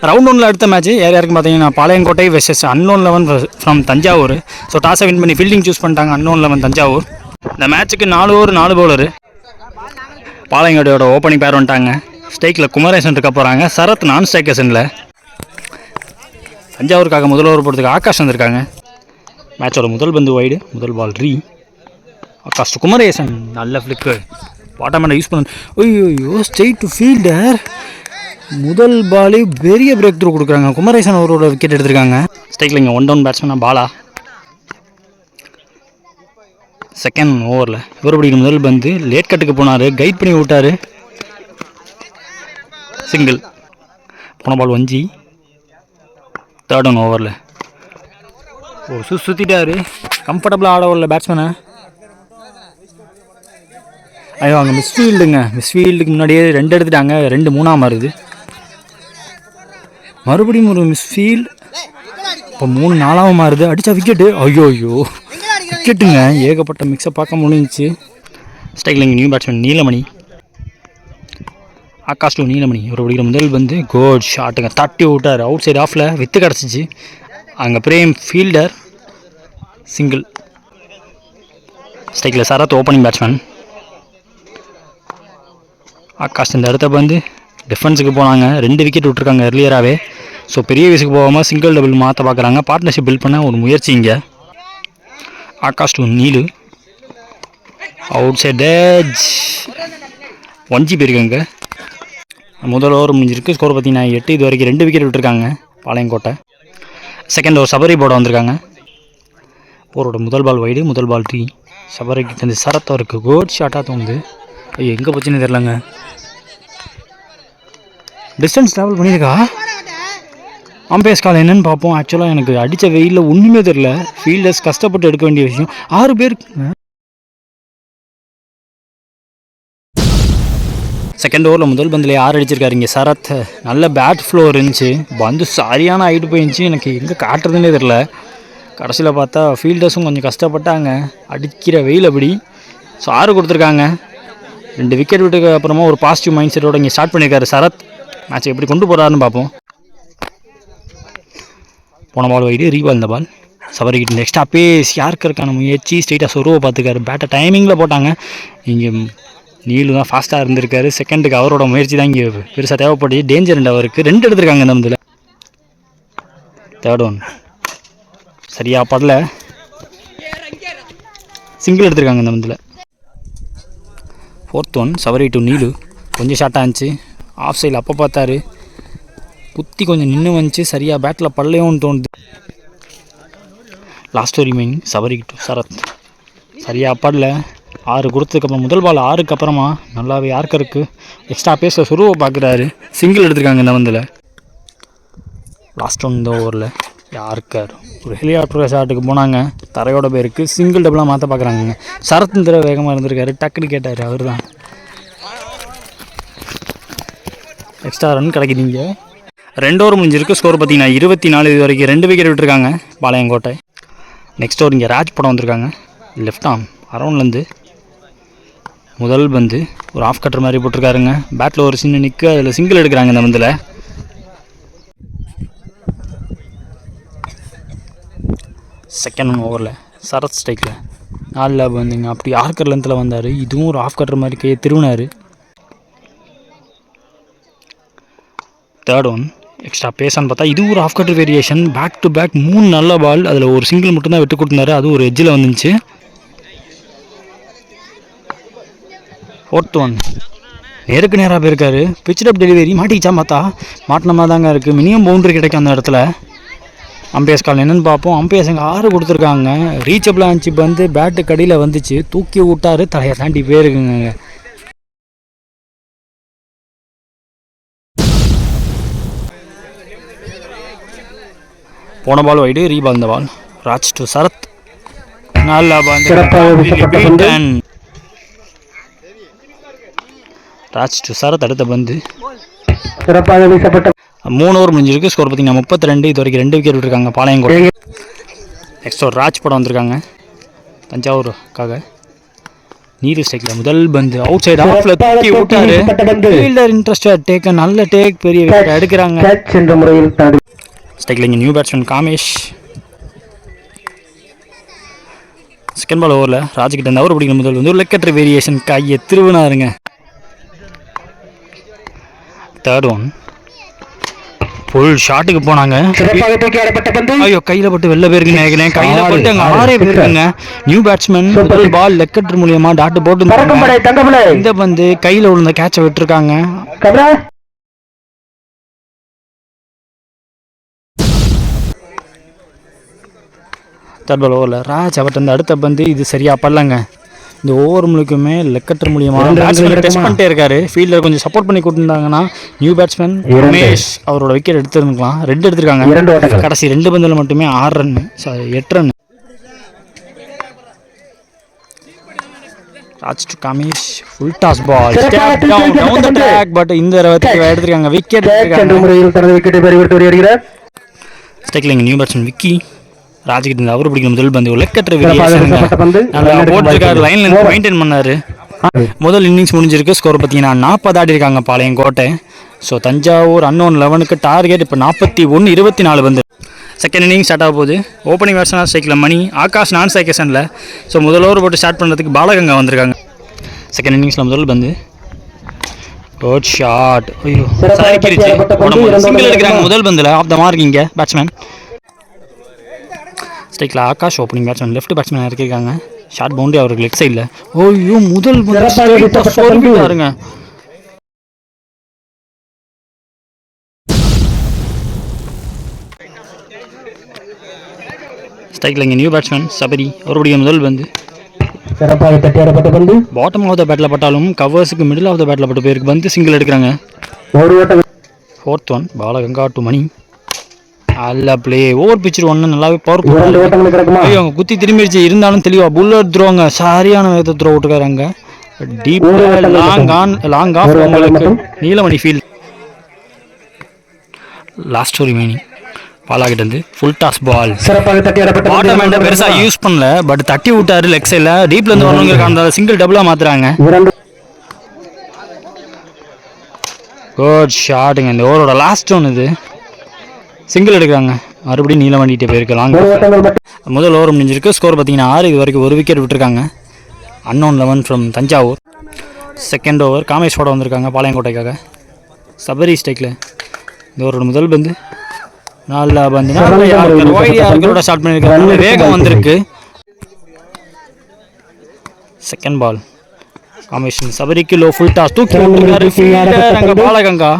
Round ஒன்றில் அடுத்த match யார் யாருக்கு பார்த்தீங்கன்னா Palayamkottai versus unknown 11 from Thanjavur. So டாஸை வின் பண்ணி ஃபீல்டிங் சூஸ் பண்ணிட்டாங்க அன்னோன் 11 தஞ்சாவூர். இந்த மேட்ச்சுக்கு 4 ஓவர் 4 பவுலரு. பாளையங்கோட்டையோட ஓப்பனிங் பேர் வந்துட்டாங்க. ஸ்ட்ரைக்கில் குமரேசன் இருக்க போகிறாங்க. சரத் நான் ஸ்ட்ரைக்கர்ஸனில். தஞ்சாவூருக்காக முதல் ஓவர் போடுறதுக்கு ஆகாஷ் வந்திருக்காங்க. மேட்சோட முதல் பந்து வைடு, முதல் பால் ரீ. ஆகாஷ் குமரேசன் நல்ல ஃப்ளிக்கு பாட்டமேண்டை யூஸ் பண்ண. ஐயோ ஸ்ட்ரெயிட் டு ஃபீல்டர். முதல் பாலே பெரிய பிரேக் த்ரூ கொடுக்குறாங்க. குமரேசன் அவரோட விக்கெட் எடுத்திருக்காங்க. ஸ்ட்ரைக்கில் இங்கே 1 டவுன் பேட்ஸ்மேனா பாலா. செகண்ட் ஓவரில் இவர் பிடிக்கிற முதல் பந்து லேட் கட்டுக்கு போனார், கைட் பண்ணி விட்டார், சிங்கிள். போன பால் வஞ்சி. தேர்ட் ஒன் ஓவரில் ஒரு சுற்றிட்டாரு, கம்ஃபர்டபுளாக ஆட வரல பேட்ஸ்மேனை. ஐயோ அங்கே மிஸ்ஃபீல்டுங்க. மிஸ்ஃபீல்டுக்கு முன்னாடியே 2 எடுத்துட்டாங்க, 2 3 மாறுது. மறுபடியும் ஒரு மிஸ்ஃபீல்டு, இப்போ 3 4 மாறுது. அடித்தா விக்கெட்டு. ஐயோ விக்கெட்டுங்க. ஏகப்பட்ட மிக்ஸை பார்க்க முடிஞ்சிச்சு. ஸ்ட்ரைக்கில் இங்கே new batsman Neelamani. Akash to Neelamani. இவர் பிடிக்கிற முதல் பந்து கோட் ஷாட்டுங்க, தட்டி விட்டார். அவுட் சைடு ஆஃபில் வித்து கிடச்சிச்சு. அங்கே பிரேம் ஃபீல்டர், சிங்கிள். ஸ்ட்ரைக்கில் சரத் ஓப்பனிங் பேட்ஸ்மேன். ஆகாஷ் இந்த இடத்த பந்து டிஃபென்ஸுக்கு போனாங்க. 2 விக்கெட் விட்டுருக்காங்க எர்லியராகவே. ஸோ பெரிய வயசுக்கு போகாமல் சிங்கிள் டபுள் மாற்ற பார்க்குறாங்க. பார்ட்னர்ஷிப் பில்ட் பண்ண ஒரு முயற்சி இங்கே. Akash to Neelu. Outside edge. 1 போயிருக்காங்க. முதல் ஓவர் முடிஞ்சிருக்கு. ஸ்கோர் பார்த்தீங்கன்னா 8. இது வரைக்கும் 2 விக்கெட் விட்டுருக்காங்க பாளையங்கோட்டை. செகண்ட் ஓவர் சபரி போட வந்திருக்காங்க. ஓவரோட முதல் பால் வைடு, முதல் பால் டீ. சபரிக்கு தந்து சரத் அவருக்கு கோட் ஷாட்டாக தோணுது. ஐயோ எங்கே போச்சுன்னு தெரிலங்க. டிஸ்டன்ஸ் ட்ராவல் பண்ணியிருக்கா. அம்பையர்ஸ் கால் என்னன்னு பார்ப்போம். ஆக்சுவலாக எனக்கு அடித்த வெயிலில் ஒன்றுமே தெரில. ஃபீல்டர்ஸ் கஷ்டப்பட்டு எடுக்க வேண்டிய விஷயம். 6 பேர். செகண்ட் ஓவரில் முதல் பந்தில் 6 அடிச்சிருக்காரு இங்கே சரத். நல்ல பேட் ஃப்ளோ இருந்துச்சு. பந்து சரியான ஹைட்டு போயிருந்துச்சு. எனக்கு எங்கே காட்டுறதுன்னே தெரில. கடைசியில் பார்த்தா ஃபீல்டர்ஸும் கொஞ்சம் கஷ்டப்பட்டாங்க. அடிக்கிற வெயில் அப்படி. ஸோ 6 கொடுத்துருக்காங்க. 2 விக்கெட் விட்டுக்கு அப்புறமா ஒரு பாசிட்டிவ் மைண்ட் செட்டோட இங்கே ஸ்டார்ட் பண்ணியிருக்காரு சரத். மேட்ச் எப்படி கொண்டு போகிறாருன்னு பார்ப்போம். போன பால் வைடு, ரீபால் இந்த பால். சபரிக்கிட்ட நெக்ஸ்ட் பேஸ் யாருக்கிறதுக்கான முயற்சி. ஸ்ட்ரெயிட்டாக சொருவை பார்த்துக்காரு. பேட்டை டைமிங்கில் போட்டாங்க. இங்கே நீலு தான் ஃபாஸ்ட்டாக இருந்திருக்காரு. செகண்டுக்கு அவரோட முயற்சி தான் இங்கே பெருசாக தேவைப்படுது. டேஞ்சர் ரெண்டு அவருக்கு. 2 எடுத்திருக்காங்க இந்த மந்தில். தேர்ட் ஒன் சரியாக படல, சிங்கிள் எடுத்திருக்காங்க இந்த மந்தில். Fourth one Sabari to Neelu. கொஞ்சம் ஷார்ட்டாக இருந்துச்சு. ஆஃப் சைடில் அப்போ பார்த்தாரு, குத்தி கொஞ்சம் நின்று வந்துச்சு. சரியாக பேட்டில் பல்லையோன்னு தோணுது. Last remaining Sabari to Sarath. சரியாக படல. 6 கொடுத்ததுக்கப்புறம் முதல் பால் 6க்கு அப்புறமா நல்லாவே யார்க்கருக்கு எக்ஸ்ட்ரா பேஸில் சுருவை பார்க்குறாரு. சிங்கிள் எடுத்திருக்காங்க இந்த மந்தில். லாஸ்ட் ஒன் இந்த ஓவரில் யாருக்கார் ஒரு ஹெலிகாப்டர் ஷாட்டுக்கு போனாங்க. தரையோட பேருக்கு சிங்கிள் டபுளாக மாற்ற பார்க்குறாங்க. சரத் இந்த வேகமாக இருந்திருக்காரு. டக்குன்னு கேட்டார். அவர் தான் எக்ஸ்ட்ரா ரன் கிடைக்குதுங்க. 2 ஓவர் முடிஞ்சிருக்கு. ஸ்கோர் பார்த்தீங்கன்னா 24. இது வரைக்கும் 2 விக்கெட் விட்டுருக்காங்க பாளையங்கோட்டை. நெக்ஸ்ட் ஓவர் இங்கே ராஜ் படம் வந்திருக்காங்க. லெஃப்ட் ஆர்ம் அரௌண்ட்லேருந்து முதல் பந்து ஒரு ஆஃப் கட்டர் மாதிரி போட்டிருக்காருங்க. பேட்டில் ஒரு சின்ன நிற்கு, அதில் சிங்கிள் எடுக்கிறாங்க இந்த பந்தில். செகண்ட் ஓவரில் சரத் ஸ்ட்ரைக்கில் 4 பந்துங்க. அப்படி ஆர்க்கர் லென்த்தில் வந்தார். இதுவும் ஒரு ஆஃப் கட்டர் மாதிரி கையை திருவினார். தேர்ட் ஒன் எக்ஸ்ட்ரா பேஸான்னு பார்த்தா இது ஒரு off cutter variation. Back to back 3 நல்ல பால். அதில் ஒரு சிங்கிள் மட்டும்தான் விட்டு கொடுத்துருந்தாரு. அது ஒரு எட்ஜில் வந்துச்சு. ஃபோர்த் ஒன் நேருக்கு நேராக போயிருக்காரு. பிச்சர் அப் டெலிவரி மாட்டிக்கிச்சா பார்த்தா மாட்டினமாக தாங்க இருக்குது. மினிமம் பவுண்டரி கிடைக்கும் அந்த இடத்துல. அம்பையர்ஸ் கால் என்னென்னு பார்ப்போம். அம்பையர்ஸ் அங்கே 6 கொடுத்துருக்காங்க. ரீச்சபிளாக இருந்துச்சு. பந்து பேட்டு கடியில் வந்துச்சு. தூக்கி விட்டார். தலையை தாண்டி போயிருக்குங்க. போன பால் வைடு, ரீபால் இந்த பால். ராஜ் டு சரத். நல்லா ராஜ் டு சரத் அடுத்த பந்து சிறப்பாக வீசப்பட்ட. 3 ஓவர் முடிஞ்சிருக்கு. ஸ்கோர் பார்த்தீங்கன்னா 32. இது வரைக்கும் 2 விக்கெட் விட்டுருக்காங்க பாளையங்கோட்டை. நெக்ஸ்ட் ஒரு ராஜ் படம் வந்திருக்காங்க தஞ்சாவூருக்காக. நீரு ஸ்ட்ரைக்கில் முதல் பந்து அவுட் சைடு ஆஃப்ல தூக்கி விட்டாரு. ஃபீல்டர் இன்ட்ரெஸ்டட் டேக் நல்ல டேக் பெரிய விக்கெட் எடுக்கிறாங்க. ஸ்ட்ரைக்கில் இங்கே new batsman Kamesh. Second ball ஓவரில் ராஜ்கிட்ட இருந்து அவர் பிடிக்கிற முதல் வந்து ஒரு லெக்கட்ரி வேரியேஷன் கையை திருவினாருங்க. தேர்ட் ஒன் ஃபுல் ஷாட்டுக்கு போனாங்க. ஐயோ கையில் பட்டு வெளில போயிருக்கு நினைக்கிறேன். கையில் பட்டு அங்கே 6 பேருக்குங்க. நியூ பேட்ஸ்மேன் பால் லெக்கட்ரி மூலியமா டாட்டு போட்டு இந்த பந்து கையில் விழுந்த கேட்சை விட்டுருக்காங்க. தேர்ட் பால் ஓவரில் ராஜ் அவர்கிட்ட வந்து அடுத்த பந்து இது சரியா படலங்க. இந்த ஓவர் முழுக்குமே லெக்கட்டர் மூலியமாக பேட்ஸ்மேன் டெஸ்ட் பண்ணிட்டே இருக்காரு. ஃபீல்டர் கொஞ்சம் சப்போர்ட் பண்ணி கொடுத்துருந்தாங்கன்னா நியூ பேட்ஸ்மேன் ரமேஷ் அவரோட விக்கெட் எடுத்துருந்துக்கலாம். 2 எடுத்திருக்காங்க. கடைசி 2 பந்தில் மட்டுமே 6 run 8 run. Raj to Kamesh full toss ball down the track but இந்த எடுத்திருக்காங்க விக்கெட். ஸ்ட்ரைக்கில் நியூ பேட்ஸ்மேன் விக்கி ராஜ்கிட்ட அவர் பிடிக்கிற முதல் பந்து லெக்கட்ரி போட்டிருக்காரு. லைன்ல இருந்து மெயின்டைன் பண்ணாரு. முதல் இன்னிங்ஸ் முடிஞ்சிருக்கு. ஸ்கோர் பார்த்தீங்கன்னா 40 ஆடி இருக்காங்க பாளையங்கோட்டை. ஸோ தஞ்சாவூர் அன்னோன் 11க்கு டார்கெட் இப்போ 41-24 பந்து. செகண்ட் இன்னிங் ஸ்டார்ட் ஆக போகுது. ஓப்பனிங் பேட்ஸ்மேன் ஸ்ட்ரைக்கில் மணி, ஆகாஷ் நான் ஸ்ட்ரைக்கேஷனில். ஸோ முதல் ஓவர் போட்டு ஸ்டார்ட் பண்ணுறதுக்கு பாலகங்கா வந்திருக்காங்க. செகண்ட் இன்னிங்ஸில் முதல் பந்து குட் ஷாட். ஐயோ சிங்கிள் எடுக்கிறாங்க முதல் பந்தில் ஆஃப் த மார்க். இங்கே பேட்ஸ்மேன் ஸ்ட்ரைக்கில் Akash opening batsman left batsman இறக்கிருக்காங்க. ஷார்ட் பவுண்டரி அவருக்கு லெக் சைடில். ஓய்யோ முதல் பாருங்க. ஸ்ட்ரைக்கில் இங்கே நியூ பேட்ஸ்மேன் சபரி அவருடைய முதல் பந்து பாட்டம் ஆஃப் த பேட்டில் பட்டாலும் கவர்ஸுக்கு மிடில் ஆஃப் த பேட்டில் பட்ட பேருக்கு வந்து சிங்கிள் எடுக்கிறாங்க. ஃபோர்த் ஒன் பாலகங்கா டு மணி. அல்ல பிளே ஓவர் பிச்சர் ஒன்று நல்லாவே பவர். ஐயோ அவங்க குத்தி திரும்பிடுச்சு. இருந்தாலும் தெளிவா புல்லட் த்ரோங்க சரியான வேகத்தை த்ரோ விட்டுருக்காங்க. டீப் லாங் ஆஃப் உங்களுக்கு நீலமணி ஃபீல்ட். லாஸ்ட் ஒரு ரிமைனிங் பாலாகிட்ட இருந்து ஃபுல் டாஸ் பால் பாட்டம் ஹேண்டை பெருசாக யூஸ் பண்ணல பட் தட்டி விட்டாரு லெக் சைடில். டீப்ல இருந்து வரவங்க சிங்கிள் டபுளாக மாத்துறாங்க. குட் ஷாட்டுங்க. இந்த ஓவரோட லாஸ்ட் ஒன் இது சிங்கிள் எடுக்கிறாங்க. மறுபடியும் நீளம் வண்டிகிட்டே போயிருக்கலாம். முதல் ஓவர் முடிஞ்சிருக்கு. ஸ்கோர் பார்த்தீங்கன்னா 6. இது வரைக்கும் ஒரு விக்கெட் விட்டுருக்காங்க. Unknown 11 from Thanjavur. Second over காமேஸ்வரோட வந்திருக்காங்க பாளையங்கோட்டைக்காக. சபரி ஸ்ட்ரைக்கில் இந்த ஓவரோட முதல் பந்து நல்லா பந்து யாரோட ஸ்டார்ட் பண்ணியிருக்காங்க. வேகம் வந்திருக்கு. செகண்ட் பால் காமேஷன் சபரிக்கு லோ ஃபுல் டாஸ் தூக்கி பாலகங்கா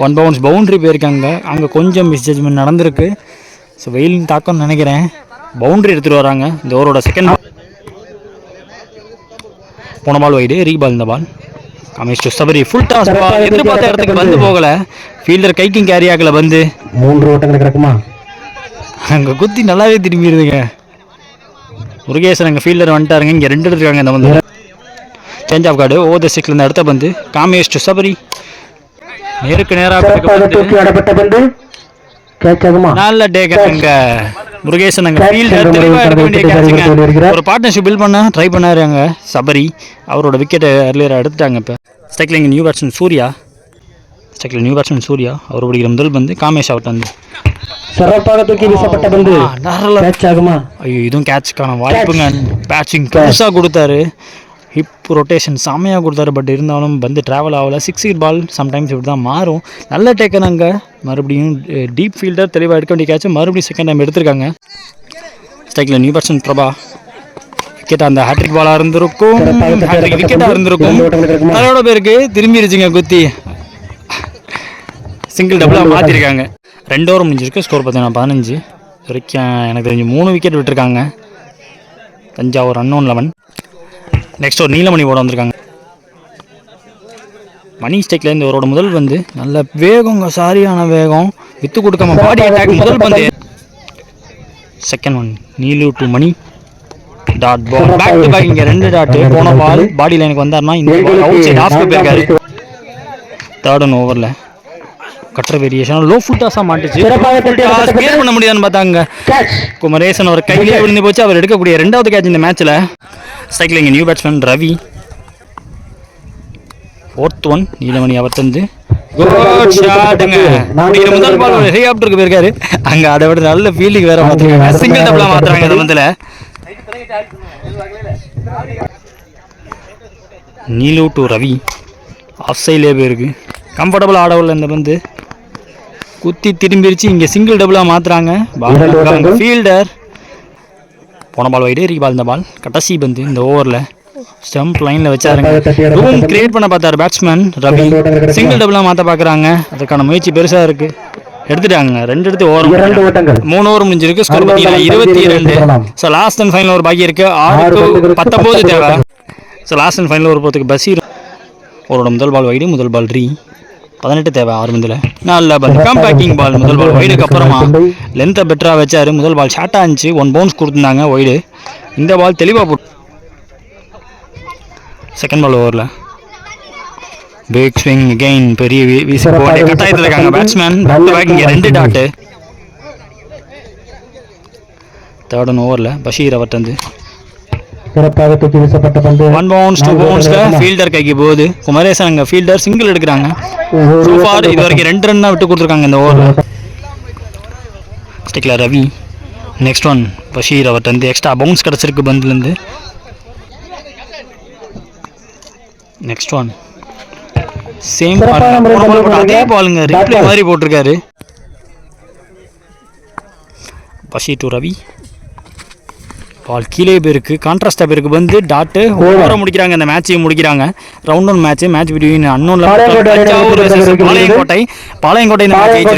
1 பவுன்ஸ் பவுண்ட்ரி போயிருக்காங்க. அங்கே கொஞ்சம் மிஸ்ஜட்மெண்ட் நடந்திருக்கு. ஸோ வெயிலின் தாக்கம்னு நினைக்கிறேன். பவுண்ட்ரி எடுத்துகிட்டு வராங்க. இந்த ஓவரோட செகண்ட் பால் போன பால் வைடு ரீபால். இந்த ball Kamesh to Sabari full toss ball எதிர்பார்த்த இடத்துக்கு வந்து போகலை. ஃபீல்டர் கைக்கும் கேரி ஆகலை. வந்து 3 ஓட்டங்கள் கிடக்குமா அங்கே குத்தி நல்லாவே திரும்பிடுதுங்க. முருகேசன் அங்கே ஃபீல்டர் வந்துட்டாருங்க. இங்கே 2 எடுத்துருக்காங்க. இந்த வந்து change of guard over the 6 அடுத்த பந்து காமேஷ் டு சபரி நேருக்கு நேராக நல்ல டேக்கங்க. முருகேசன் அங்கே ஃபீல்டர் தெளிவாக எடுக்க வேண்டிய கேட்சுங்க. ஒரு பார்ட்னர்ஷிப் பில்ட் பண்ண ட்ரை பண்ணாரு அங்கே சபரி. அவரோட விக்கெட்டை எர்லியராக எடுத்துட்டாங்க. இப்போ ஸ்ட்ரைக்கில் இங்கே நியூ பேட்ஸ்மேன் சூர்யா. ஸ்ட்ரைக்கில் நியூ பேட்ஸ்மேன் சூர்யா அவர் பிடிக்கிற முதல் பந்து காமேஷ் அவுட் வந்து சிறப்பாக தூக்கி வீசப்பட்ட பந்து கேட்ச் ஆகுமா? ஐயோ இதுவும் கேட்சுக்கான வாய்ப்புங்க. பேட்சிங் புதுசாக கொடுத்தாரு. ஹிப் ரொட்டேஷன் செம்மையாக கொடுத்தாரு. பட் இருந்தாலும் பந்து ட்ராவல் ஆகலை. 6 ஃபீட் பால் சம்டைம்ஸ் இப்படி தான் மாறும். நல்ல டேக்கனாங்க. மறுபடியும் டீப் ஃபீல்டர் தெளிவாக எடுக்க வேண்டிய கேட்ச் மறுபடியும் செகண்ட் டைம் எடுத்திருக்காங்க. ஸ்ட்ரைக்கில் நியூ பேட்ஸ்மேன் பிரபா விக்கெட் அந்த ஹேட்ரிக் பாலாக இருந்திருக்கும். ஹேட்ரிக் விக்கெட்டாக இருந்திருக்கும். அதோட பேருக்கு திரும்பிடுச்சுங்க குத்தி. சிங்கிள் டபுளாக மாற்றிருக்காங்க. 2 ஓவர் முடிஞ்சிருக்கு. ஸ்கோர் பார்த்தீங்கன்னா 15 வரைக்கும் எனக்கு தெரிஞ்சு 3 விக்கெட் விட்டுருக்காங்க தஞ்சாவூர் அன்னோன் 11. நெக்ஸ்ட் ஒரு நீலமணி ஓட வந்திருக்காங்க. மணி ஸ்டேக்கில் இந்த ஓவரோட முதல் பந்து நல்ல வேகம் சரியான வேகம் வித்து கொடுக்காம பாடி அட்டாக் முதல் பந்து. Second one Neelu to Mani dot ball back to back. இங்கே 2 டாட் போன பால் பாடி லைனுக்கு வந்தார்னா இந்த பால் அவுட் சைட் ஆஃப் போயிருக்காரு. தேர்ட் ஒன் ஓவரில் கட்டுற வேரியேஷன் லோ ஃபுல் டாஸாக மாட்டுச்சு. சிறப்பாக தட்டி கிளியர் பண்ண முடியாதுன்னு பார்த்தாங்க. கேட்ச். குமரேசன் அவர் கையிலே விழுந்து போச்சு. அவர் எடுக்கக்கூடிய 2வது கேட்ச் இந்த மேட்ச்சில். ஸ்ட்ரைக்கில் new batsman Ravi. 4th one Neelamani அவர் தந்து குட் ஷாட்டுங்க. முதல் பால் ஹெலிகாப்டருக்கு போயிருக்காரு. அங்கே அதை விட நல்ல ஃபீல்டிங் வேற மாற்றிருக்காங்க. சிங்கிள் டபுளாக மாற்றுறாங்க இந்த மந்தில். நீலு டு ரவி. ஆஃப் சைட்லேயே போயிருக்கு. கம்ஃபர்டபுள் ஆடவில்லை இந்த பந்து. குத்தி திரும்பிடுச்சு. இங்கே சிங்கிள் டபுளாக மாற்றுறாங்க. Ball fielder. போன பால் வைடு பால். இந்த பால் கடைசி பந்து இந்த ஓவரில் ஸ்டம்ப் லைனில் வச்சாருங்க. ரூம் கிரியேட் பண்ண பார்த்தாரு பேட்ஸ்மேன் ரவி. சிங்கிள் டபுளாக மாற்ற பார்க்குறாங்க. அதுக்கான முயற்சி பெருசாக இருக்குது. எடுத்துட்டாங்க. 2 எடுத்து ஓவர். 3 ஓவர் முடிஞ்சிருக்கு. ஸ்கோர் பார்த்தீங்கன்னா 22. So last and final over பாக்கி இருக்கு. 6-19 தேவை. So last and final over போகிறதுக்கு பஷீர் அவரோட முதல் பால் வைடு. முதல் பால் 18 தேவை 6 பந்தில். நல்ல பால் கம்பேக்கிங் பால். முதல் பால் வைடுக்கு அப்புறமா லென்த்தை பெட்டராக வச்சார். முதல் பால் ஷார்ட்டாக இருந்துச்சு. 1 பவுன்ஸ் கொடுத்துருந்தாங்க வைடு. இந்த பால் தெளிவாக போட்டு செகண்ட் பால் ஓவரில் பிக் ஸ்விங் அகைன். பெரிய வீசி போட்டு கட்டாயத்தில் இருக்காங்க பேட்ஸ்மேன். பேக் இங்கே 2 டாட்டு. தேர்ட் ஒன் ஓவரில் பஷீர் அவர் தந்து சிறப்பாக தூக்கி வீசப்பட்ட பந்து 1 பவுன்ஸ் 2 பவுன்ஸ்ல ஃபீல்டர் கைக்கு போகுது. குமரேசன் அங்கே ஃபீல்டர் சிங்கிள் எடுக்கிறாங்க. ஸோ ஃபார் இது வரைக்கும் 2 ரன் தான் விட்டு கொடுத்துருக்காங்க இந்த ஓவரில். ஸ்டிக்ல ரவி. நெக்ஸ்ட் ஒன் பஷீர் அவர் தந்து எக்ஸ்ட்ரா பவுன்ஸ் கிடச்சிருக்கு பந்துலேருந்து. நெக்ஸ்ட் ஒன் சேம் அதே பாலுங்க. ரிப்ளே மாதிரி போட்டிருக்காரு. பஷீர் டு ரவி. பால் கீழே போயிருக்கு. கான்ட்ராஸ்டாக போயிருக்கு பந்து. டாட்டு ஓவரை முடிக்கிறாங்க. இந்த மேட்சையும் முடிக்கிறாங்க. ரவுண்ட் 1 மேட்ச் பிட்வீன் அன்னோன்ல பாளையங்கோட்டை. பாளையங்கோட்டை இந்த மேட்ச்